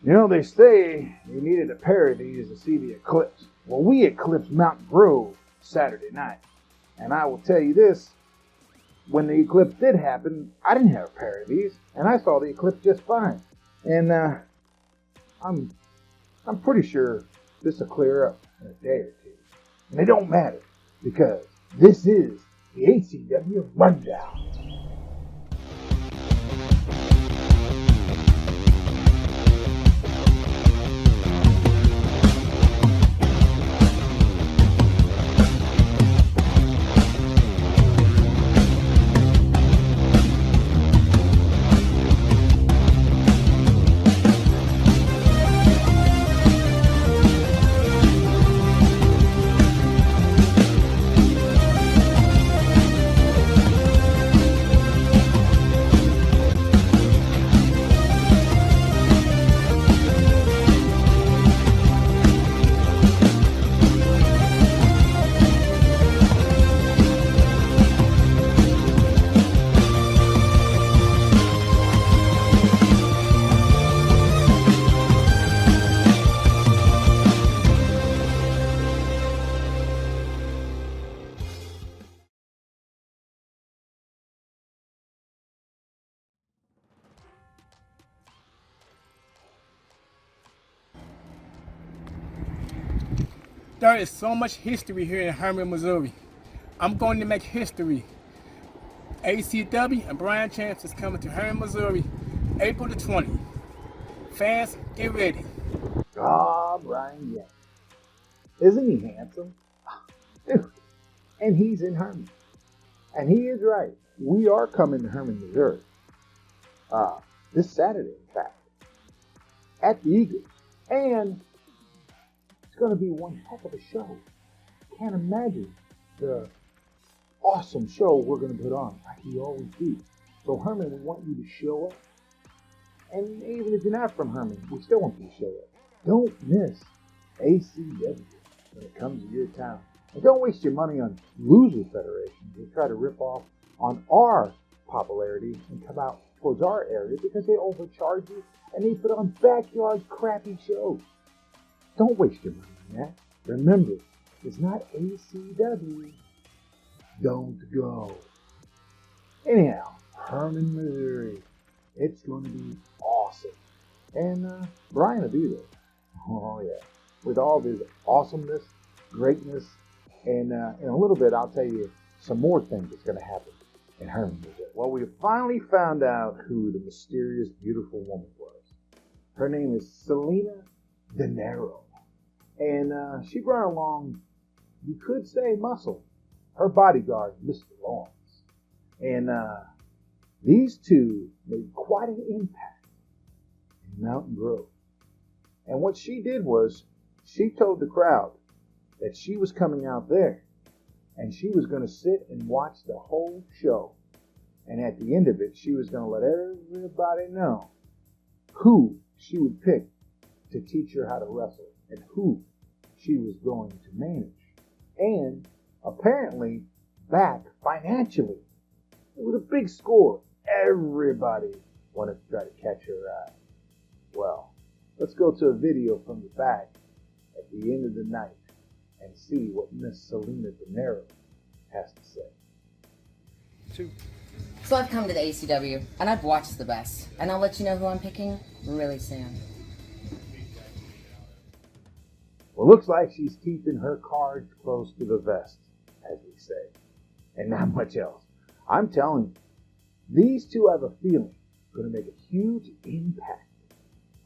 You know, they say you needed a pair of these to see the eclipse. Well, we eclipsed Mountain Grove Saturday night. And I will tell you this, when the eclipse did happen, I didn't have a pair of these, and I saw the eclipse just fine. And I'm pretty sure this will clear up in a day or two. And it don't matter, because this is the ACW Rundown. There is so much history here in Hermann, Missouri. I'm going to make history. ACW and Brian Chance is coming to Hermann, Missouri, April the 20th. Fans, get ready. Brian Yang. Isn't he handsome? Dude, and he's in Hermann. And he is right. We are coming to Hermann, Missouri. This Saturday, in fact. At the Eagles. And it's going to be one heck of a show. Can't imagine the awesome show we're going to put on, like we always do. So Hermann, we want you to show up. And even if you're not from Hermann, we still want you to show up. Don't miss ACW when it comes to your town. And don't waste your money on loser federations who try to rip off on our popularity and come out towards our area because they overcharge you and they put on backyard crappy shows. Don't waste your money on that. Remember, it's not ACW. Don't go. Anyhow, Hermann, Missouri. It's going to be awesome. And Brian will be there. Oh, yeah. With all this awesomeness, greatness, and in a little bit, I'll tell you some more things that's going to happen in Hermann, Missouri. Well, we finally found out who the mysterious, beautiful woman was. Her name is Selena Daero. And she brought along, you could say, muscle. Her bodyguard, Mr. Lawrence. And these two made quite an impact in Mountain Grove. And what she did was, she told the crowd that she was coming out there and she was going to sit and watch the whole show. And at the end of it, she was going to let everybody know who she would pick to teach her how to wrestle and who she was going to manage. And apparently back financially. It was a big score. Everybody wanted to try to catch her eye. Well, let's go to a video from the back at the end of the night and see what Miss Selena Daero has to say. So I've come to the ACW, and I've watched the best, and I'll let you know who I'm picking really soon. Well, looks like she's keeping her cards close to the vest, as we say, and not much else. I'm telling you, these two have a feeling going to make a huge impact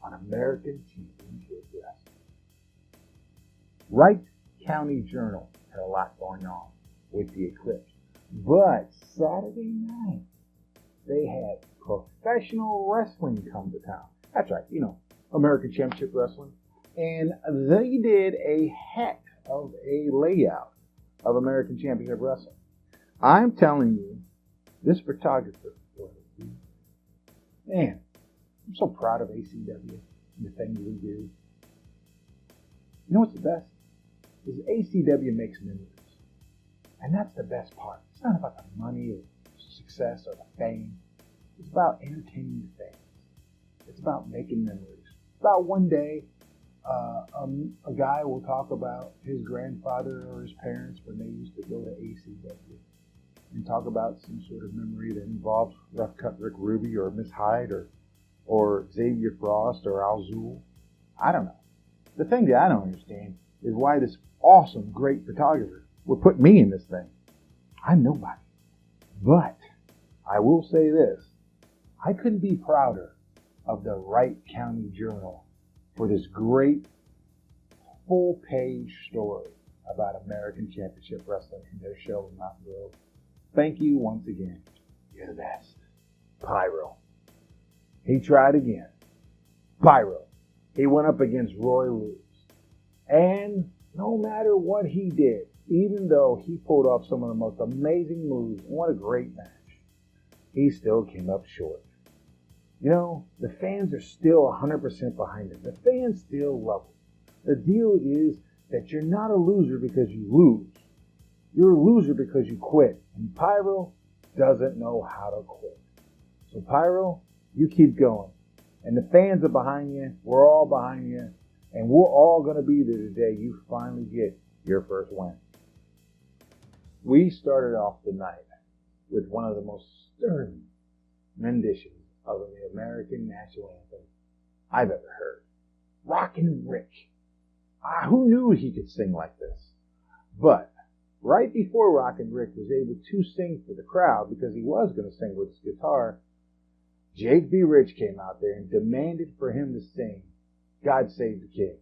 on American Championship Wrestling. Wright County Journal had a lot going on with the eclipse, but Saturday night they had professional wrestling come to town. That's right, American Championship Wrestling. And they did a heck of a layout of American Championship Wrestling. I'm telling you, this photographer, man, I'm so proud of ACW and the things we do. You know what's the best? Is ACW makes memories. And that's the best part. It's not about the money or success or the fame. It's about entertaining the fans. It's about making memories. About one day, a guy will talk about his grandfather or his parents when they used to go to ACW and talk about some sort of memory that involves Rough Cut Rick Ruby or Miss Hyde or Xavier Frost or Al Zul. I don't know. The thing that I don't understand is why this awesome, great photographer would put me in this thing. I'm nobody. But I will say this. I couldn't be prouder of the Wright County Journal for this great full-page story about American Championship Wrestling in their show in Mountain Grove. Thank you once again. You're the best. Pyro. He tried again. Pyro. He went up against Roy Lewis. And no matter what he did, even though he pulled off some of the most amazing moves, and what a great match, he still came up short. You know, the fans are still 100% behind him. The fans still love him. The deal is that you're not a loser because you lose. You're a loser because you quit. And Pyro doesn't know how to quit. So Pyro, you keep going. And the fans are behind you. We're all behind you. And we're all going to be there today. You finally get your first win. We started off the night with one of the most stirring renditions of the American national anthem I've ever heard. Rockin' Rick. Who knew he could sing like this? But right before Rockin' Rick was able to sing for the crowd, because he was going to sing with his guitar, Jake B. Rich came out there and demanded for him to sing God Save the King.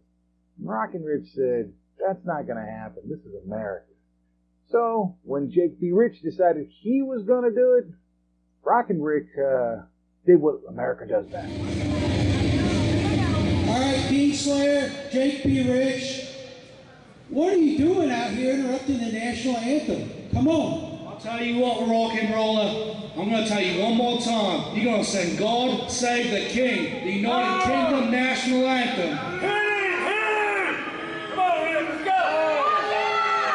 And Rockin' Rick said, that's not going to happen. This is America. So when Jake B. Rich decided he was going to do it, Rockin' Rick did what America does best. All right, King Slayer, Jake B. Rich, what are you doing out here interrupting the national anthem? Come on. I'll tell you what, rock and roller, I'm going to tell you one more time. You're going to sing God Save the King, the United Kingdom national anthem. Come on, let's go!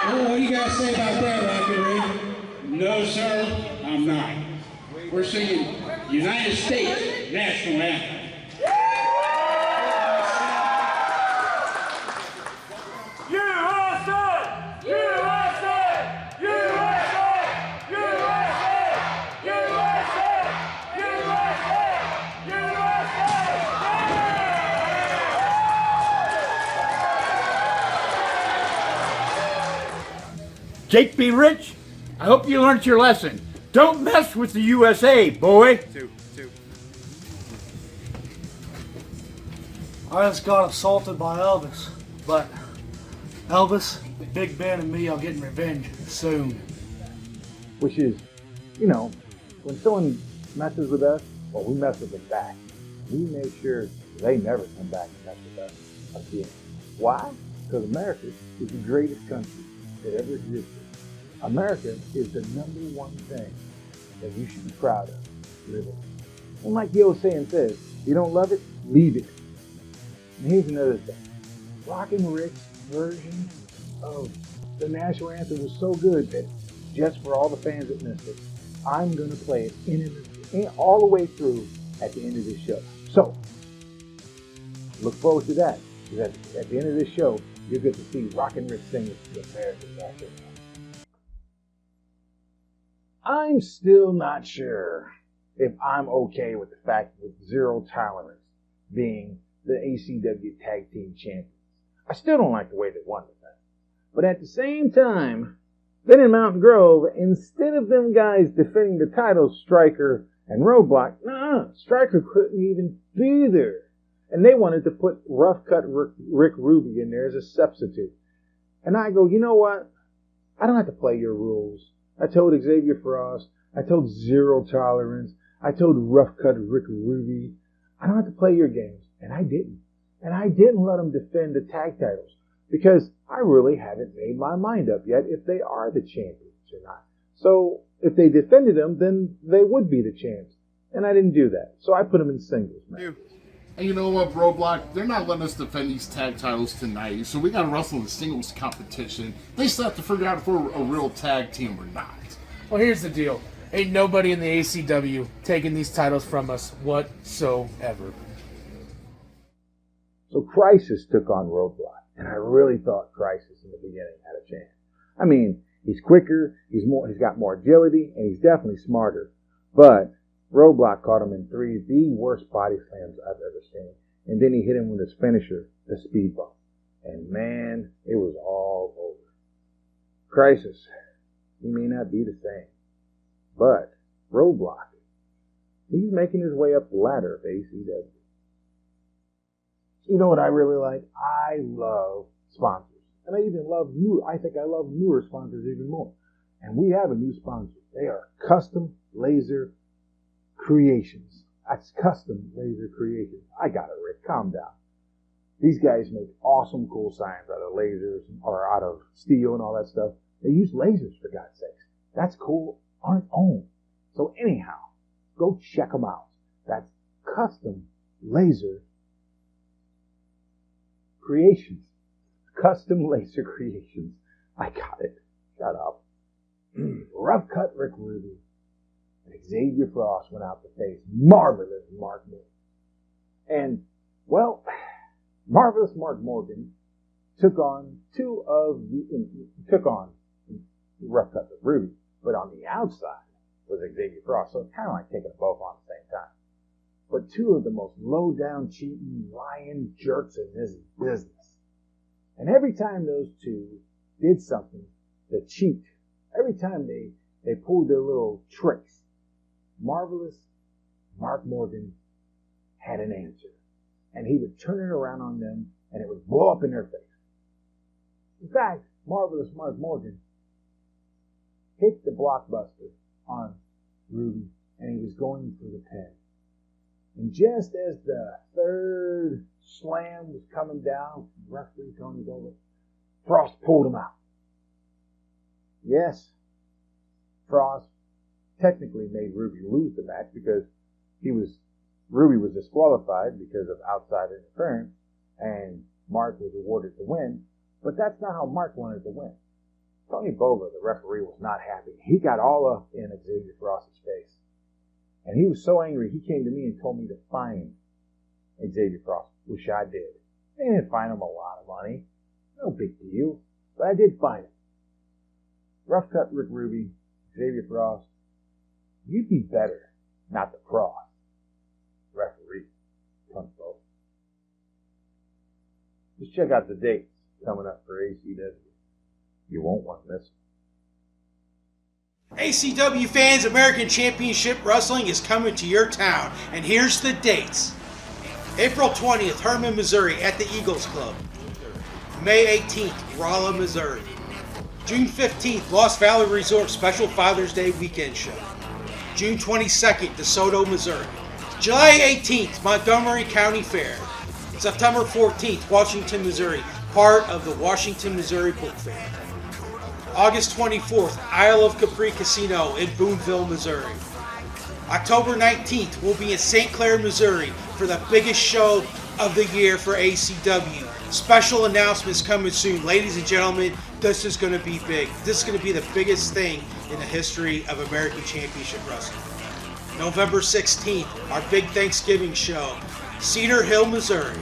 Oh, what do you guys say about that, Rockin' Rick? No, sir, I'm not. We're singing United States national anthem. Jake B. Rich, I hope you learned your lesson. Don't mess with the USA, boy. I just got assaulted by Elvis, but Elvis, Big Ben, and me are getting revenge soon. Which is, you know, when someone messes with us, well, we mess with them back. We make sure they never come back and mess with us again. Why? Because America is the greatest country that ever existed. America is the #1 thing that you should be proud of living. And like the old saying says, if you don't love it, leave it. And here's another thing. Rockin' Rick's version of the national anthem was so good that just for all the fans that missed it, I'm going to play it all the way through at the end of this show. So, look forward to that. Because at the end of this show, you're going to see Rockin' Rick sing the American national anthem. I'm still not sure if I'm okay with the fact with Zero Tolerance being the ACW Tag Team Champions. I still don't like the way they won with that. But at the same time, then in Mountain Grove, instead of them guys defending the titles, Striker and Roadblock, Striker couldn't even be there. And they wanted to put Rough Cut Rick Ruby in there as a substitute. And I go, you know what? I don't have to play your rules. I told Xavier Frost, I told Zero Tolerance, I told Rough Cut Rick Ruby, I don't have to play your games. And I didn't. And I didn't let them defend the tag titles because I really haven't made my mind up yet if they are the champions or not. So if they defended them, then they would be the champs. And I didn't do that. So I put them in singles, man. And you know what, Roadblock? They're not letting us defend these tag titles tonight, so we gotta wrestle in the singles competition. They still have to figure out if we're a real tag team or not. Well, here's the deal. Ain't nobody in the ACW taking these titles from us whatsoever. So Crisis took on Roadblock, and I really thought Crisis in the beginning had a chance. I mean, he's quicker, he's got more agility, and he's definitely smarter. But Roadblock caught him in three of the worst body slams I've ever seen. And then he hit him with his finisher, the speed bump. And man, it was all over. Crisis, he may not be the same. But Roadblock, he's making his way up the ladder of ACW. You know what I really like? I love sponsors. And I even love I think I love newer sponsors even more. And we have a new sponsor. They are Custom Laser Creations. That's Custom Laser Creations. I got it, Rick. Calm down. These guys make awesome, cool signs out of lasers or out of steel and all that stuff. They use lasers, for God's sakes. That's cool on its own. So anyhow, go check them out. That's Custom Laser Creations. Custom Laser Creations. I got it. Shut up. Rough Cut Rick Ruby and Xavier Frost went out to face Marvelous Mark Morgan. And, well, Marvelous Mark Morgan took on Rough Cut Rick Ruby, but on the outside was Xavier Frost, so it's kind of like taking them both on at the same time. But two of the most low-down, cheating, lying jerks in this business. And every time those two did something to cheat, every time they pulled their little tricks, Marvelous Mark Morgan had an answer. And he would turn it around on them, and it would blow up in their face. In fact, Marvelous Mark Morgan hit the blockbuster on Ruby, and he was going for the pin. And just as the third slam was coming down from referee Tony Dolan, Frost pulled him out. Yes, Frost technically made Ruby lose the match because Ruby was disqualified because of outside interference, and Mark was awarded the win, but that's not how Mark wanted to win. Tony Bova, the referee, was not happy. He got all up in Xavier Frost's face. And he was so angry, he came to me and told me to fine Xavier Frost, which I did. I didn't fine him a lot of money. No big deal. But I did fine him. Rough Cut Rick Ruby, Xavier Frost, you'd be better not to cross referee Tony Bova. Just check out the dates coming up for ACW. You won't want to miss them. ACW fans, American Championship Wrestling is coming to your town, and here's the dates. April 20th, Herman, Missouri at the Eagles Club. May 18th, Rolla, Missouri. June 15th, Lost Valley Resort Special Father's Day Weekend Show. June 22nd, DeSoto, Missouri. July 18th, Montgomery County Fair. September 14th, Washington, Missouri, part of the Washington, Missouri Book Fair. August 24th, Isle of Capri Casino in Boonville, Missouri. October 19th, we'll be in St. Clair, Missouri for the biggest show of the year for ACW. Special announcements coming soon. Ladies and gentlemen, this is going to be big. This is going to be the biggest thing in the history of American Championship Wrestling. November 16th, our big Thanksgiving show, Cedar Hill, Missouri.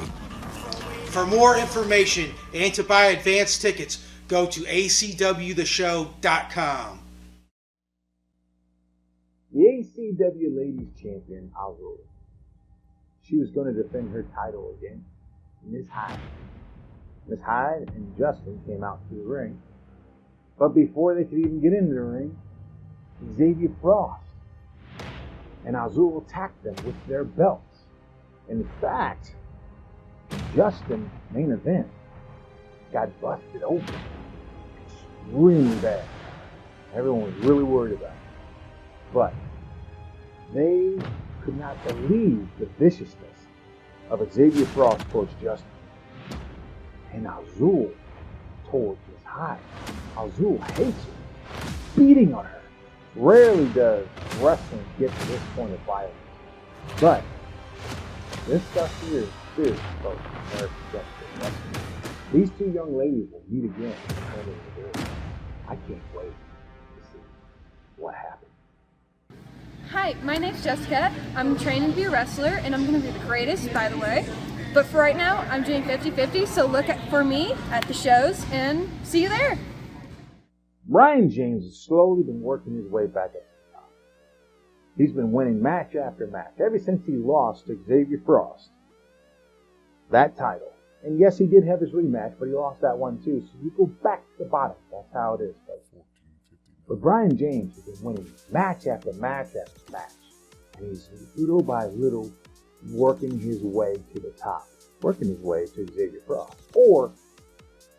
For more information and to buy advance tickets, go to acwtheshow.com. The ACW Ladies Champion, Azul. She was going to defend her title against Miss Hyde. Miss Hyde and Justin came out to the ring. But before they could even get into the ring, Xavier Frost and Azul attacked them with their belts. And in fact, Justin, main event, got busted open. Extremely bad. Everyone was really worried about it. But they could not believe the viciousness of Xavier Frost towards Justin. And Azul towards Miss Hyde. Azul hates her, beating on her. Rarely does wrestling get to this point of violence. But this stuff here is serious, folks. American Championship. These two young ladies will meet again. I can't wait to see what happens. Hi, my name's Jessica. I'm training to be a wrestler, and I'm going to be the greatest, by the way. But for right now, I'm doing 50-50, so look for me at the shows and see you there. Brian James has slowly been working his way back up the top. He's been winning match after match ever since he lost to Xavier Frost. That title. And yes, he did have his rematch, but he lost that one too, so you go back to the bottom. That's how it is, folks. But Brian James has been winning match after match after match. And he's little by little working his way to the top. Working his way to Xavier Frost. Or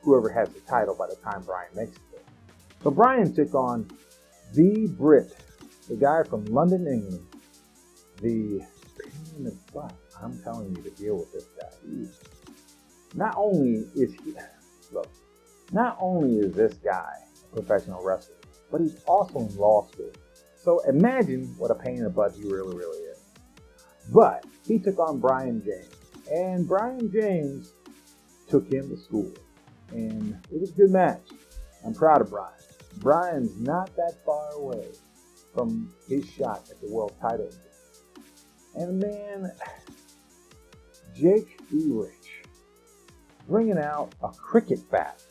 whoever has the title by the time Brian makes it there. So Brian took on the Brit, the guy from London, England. The pain in the butt. I'm telling you to deal with this guy. Not only is this guy a professional wrestler, but he's also in law school. So imagine what a pain in the butt he really, really is. But he took on Brian James, and Brian James took him to school. And it was a good match. I'm proud of Brian. Brian's not that far away from his shot at the world title. And man, Jake B. Rich, bringing out a cricket bat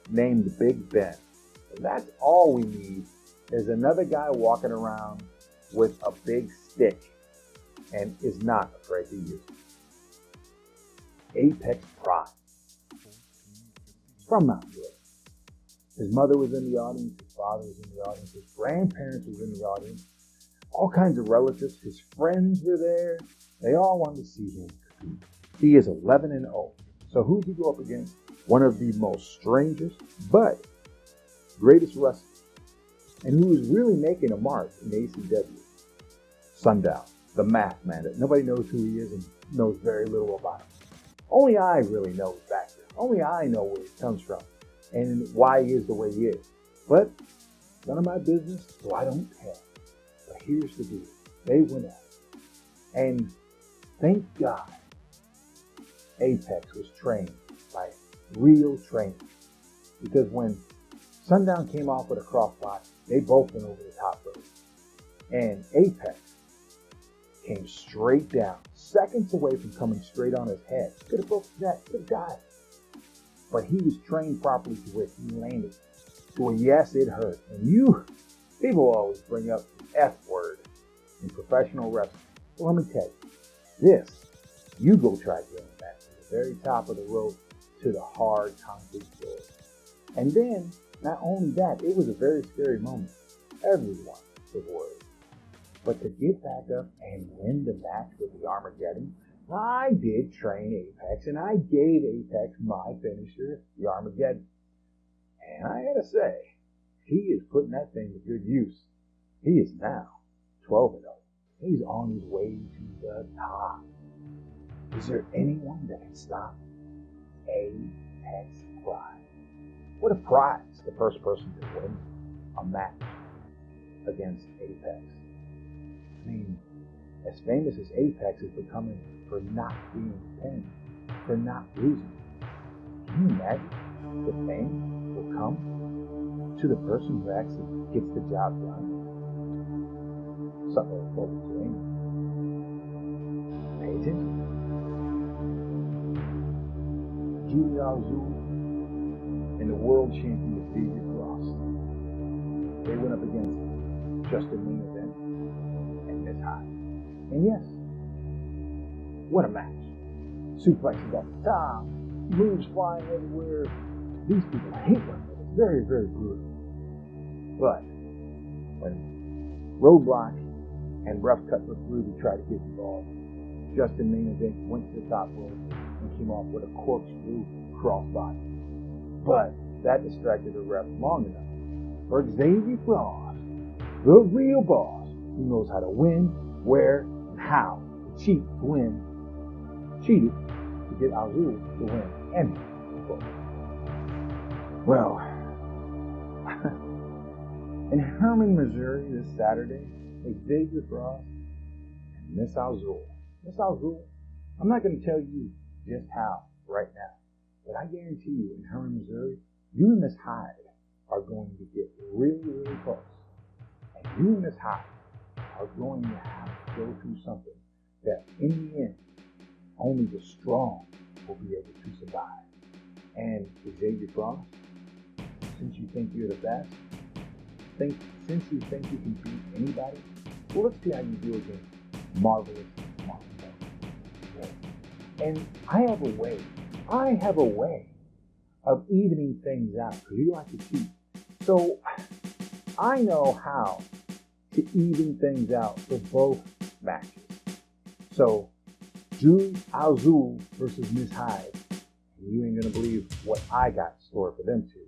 named Big Ben. And that's all we need is another guy walking around with a big stick and is not afraid to use it. Apex Pride. From Mount Good. His mother was in the audience, his father was in the audience, his grandparents was in the audience, all kinds of relatives, his friends were there. They all wanted to see him compete. He is 11-0. So who did he go up against? One of the most strangest, but greatest wrestlers, and who is really making a mark in ACW. Sundown, the math man that nobody knows who he is and knows very little about him. Only I really know his background. Only I know where he comes from and why he is the way he is. But none of my business, so I don't care. But here's the deal. They went at it. And thank God Apex was trained by real trainers. Because when Sundown came off with a crossbody, they both went over the top rope. And Apex came straight down, seconds away from coming straight on his head. Could have broke his neck, could have died. But he was trained properly to where he landed. So yes, it hurt. And people always bring up the F word in professional wrestling. Well, let me tell you, you go try doing that from the very top of the rope to the hard concrete floor. And then, not only that, it was a very scary moment. Everyone was worried. But to get back up and win the match with the Armageddon, I did train Apex, and I gave Apex my finisher, the Armageddon. And I gotta say, he is putting that thing to good use. He is now 12-0. He's on his way to the top. Is there anyone that can stop Apex Pride? What a prize, the first person to win a match against Apex. I mean, as famous as Apex is becoming for not being pinned, for not losing. Can you imagine the fame will come to the person who actually gets the job done? Something like what we're doing. Pay attention. Junior Azul and the world champion Xavier Frost. They went up against Justin Main Event and Miss High. And yes, what a match. Suplexes off the top, moves flying everywhere. These people hate one another. Very, very brutal. But when Roadblock and Rough Cut looked Ruby tried to get involved, Justin Main Event went to the top rope and came off with a corkscrew crossbody. But that distracted the ref long enough for Xavier Frost, the real boss, who knows how to win, where, and how to cheat to win, cheated to get Azul to win, and well, in Herman, Missouri this Saturday, Xavier Frost and Miss Azul. Miss Azul, I'm not going to tell you just how right now, but I guarantee you in Herman, Missouri, you and Miss Hyde are going to get really, really close. And you and Miss Hyde are going to have to go through something that in the end Only the strong will be able to survive. And Xavier Frost, since you think you're the best, since you think you can beat anybody, well, let's see how you do against Marvelous Mark Morgan. And I have a way of evening things out, because you like to cheat. So I know how to even things out for both matches. So Julie Azul versus Miss Hyde. You ain't gonna believe what I got in store for them two.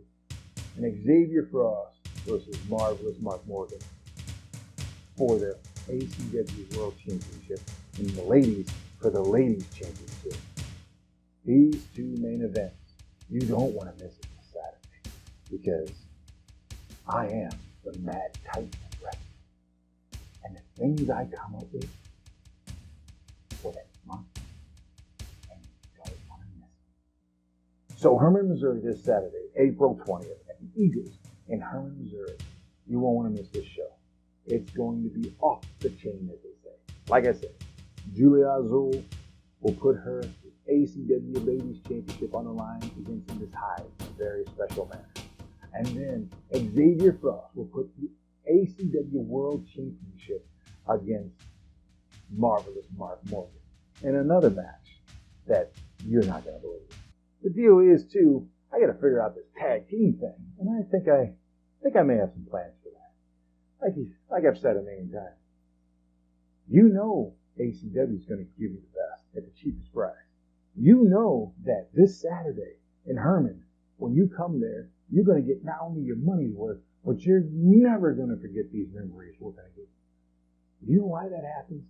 And Xavier Frost versus Marvelous Mark Morgan for the ACW World Championship, and the ladies for the Ladies Championship. These two main events, you don't want to miss it this Saturday, because I am the Mad Titan of wrestling. And the things I come up with for that month, and you don't want to miss it. So Herman, Missouri this Saturday, April 20th, at the Eagles in Herman, Missouri. You won't want to miss this show. It's going to be off the chain, as they say. Like I said, Julia Azul will put her ACW Ladies Championship on the line against Miss Hyde in a very special manner. And then Xavier Frost will put the ACW World Championship against Marvelous Mark Morgan in another match that you're not going to believe. The deal is, too, I got to figure out this tag team thing, and I think I may have some plans for that. Like I've said a million times. You know ACW is going to give you the best at the cheapest price. You know that this Saturday in Herman, when you come there, you're going to get not only your money's worth, but you're never going to forget these memories we're going to give you. You know why that happens?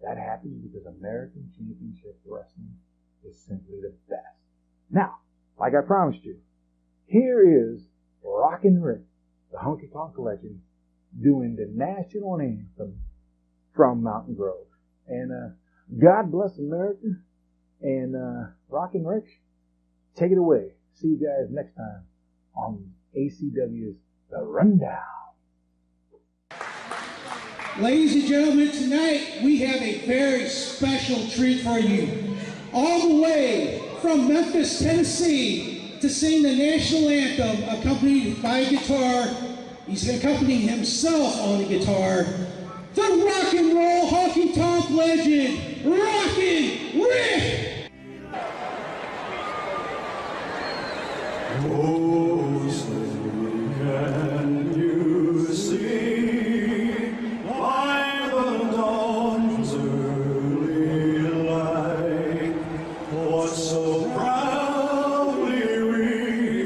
That happens because American Championship Wrestling is simply the best. Now, like I promised you, here is Rockin' Rick, the Honky Tonk legend, doing the national anthem from Mountain Grove. And God bless America. And Rockin' Rick, take it away. See you guys next time on ACW's The Rundown. Ladies and gentlemen, tonight we have a very special treat for you. All the way from Memphis, Tennessee, to sing the national anthem, accompanied by a guitar. He's accompanying himself on the guitar. The rock and roll honky tonk legend, Rockin' Rick! Oh, say can you see by the dawn's early light what so proudly we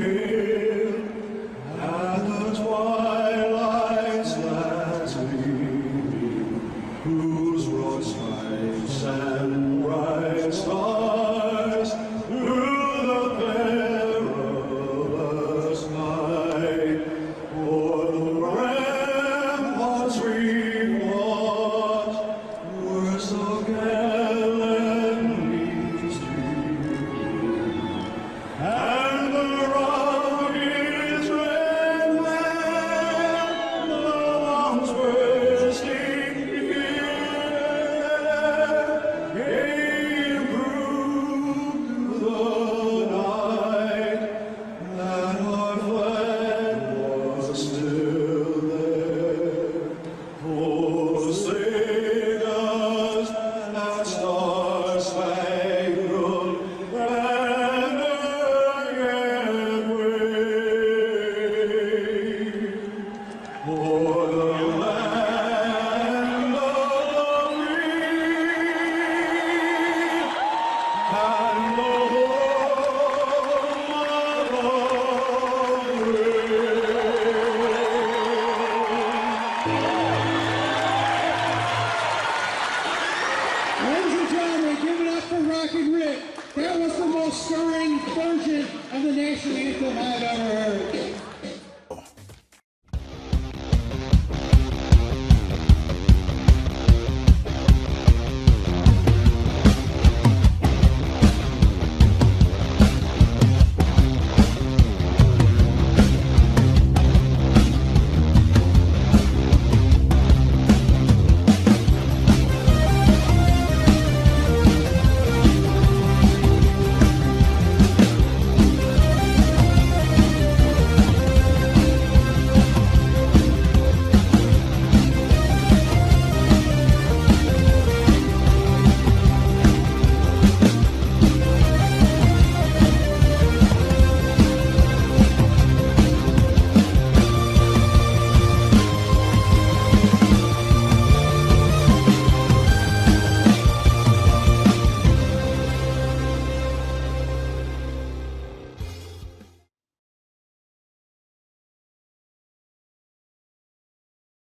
hailed at the twilight's last gleaming, whose broad stripes and bright stars through the perilous night o'er the ramparts we watched were so gallantly streaming, and the rocket's red man, the bombs bursting here, gave proof to the night that our flag was still there. Oh, say does that star-spangled banner yet wave? Oh,